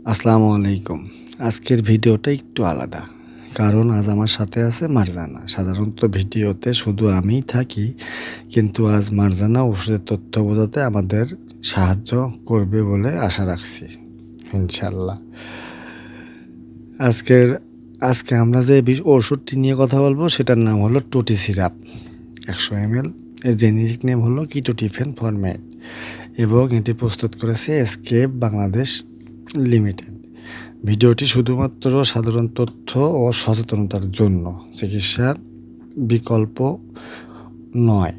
আসসালামু আলাইকুম। আজকের ভিডিওটা একটু আলাদা। কারণ আজ আমার সাথে আছে মারজানা। সাধারণত ভিডিওতে শুধু আমিই থাকি। কিন্তু আজ মারজানা ওষুধের তথ্য বোঝাতে আমাদের সাহায্য করবে বলে আশা রাখছি। ইনশাআল্লাহ। আজকের আজকে আমরা যে ওষুধটি নিয়ে কথা বলবো সেটার নাম হলো টুটি সিরাপ ১০০ ml। এর জেনেরিক নেম হলো কিটোটিফেন ফরম্যাট এবং এটি প্রস্তুত করেছে এসকেপ বাংলাদেশ লিমিটেড। ভিডিওটি শুধুমাত্র সাধারণ তথ্য ও সচেতনতার জন্য, চিকিৎসার বিকল্প নয়।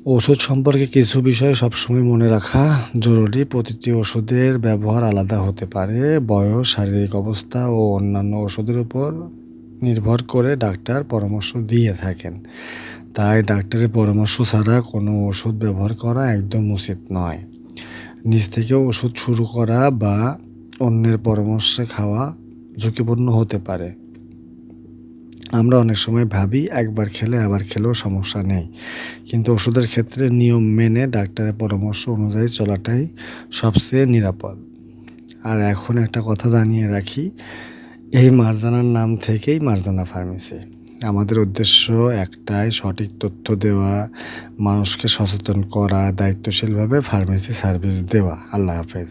ওষুধ সম্পর্কে কিছু বিষয় সবসময় মনে রাখা জরুরি। প্রতিটি ওষুধের ব্যবহার আলাদা হতে পারে। বয়স, শারীরিক অবস্থা ও অন্যান্য ওষুধের উপর নির্ভর করে ডাক্তার পরামর্শ দিয়ে থাকেন। তাই ডাক্তারের পরামর্শ ছাড়া কোনো ওষুধ ব্যবহার করা একদম উচিত নয়। নিজ থেকে ওষুধ শুরু করা বা অন্যের পরামর্শে খাওয়া ঝুঁকিপূর্ণ হতে পারে। আমরা অনেক সময় ভাবি একবার খেলে আবার খেলেও সমস্যা নেই, কিন্তু ওষুধের ক্ষেত্রে নিয়ম মেনে ডাক্তারের পরামর্শ অনুযায়ী চলাটাই সবচেয়ে নিরাপদ। আর এখন একটা কথা জানিয়ে রাখি, এই মারজানার নাম থেকেই মারজানা ফার্মেসি। আমাদের উদ্দেশ্য একটাই, সঠিক তথ্য দেওয়া, মানুষকে সচেতন করা, দায়িত্বশীলভাবে ফার্মেসি সার্ভিস দেওয়া। আল্লাহ হাফেজ।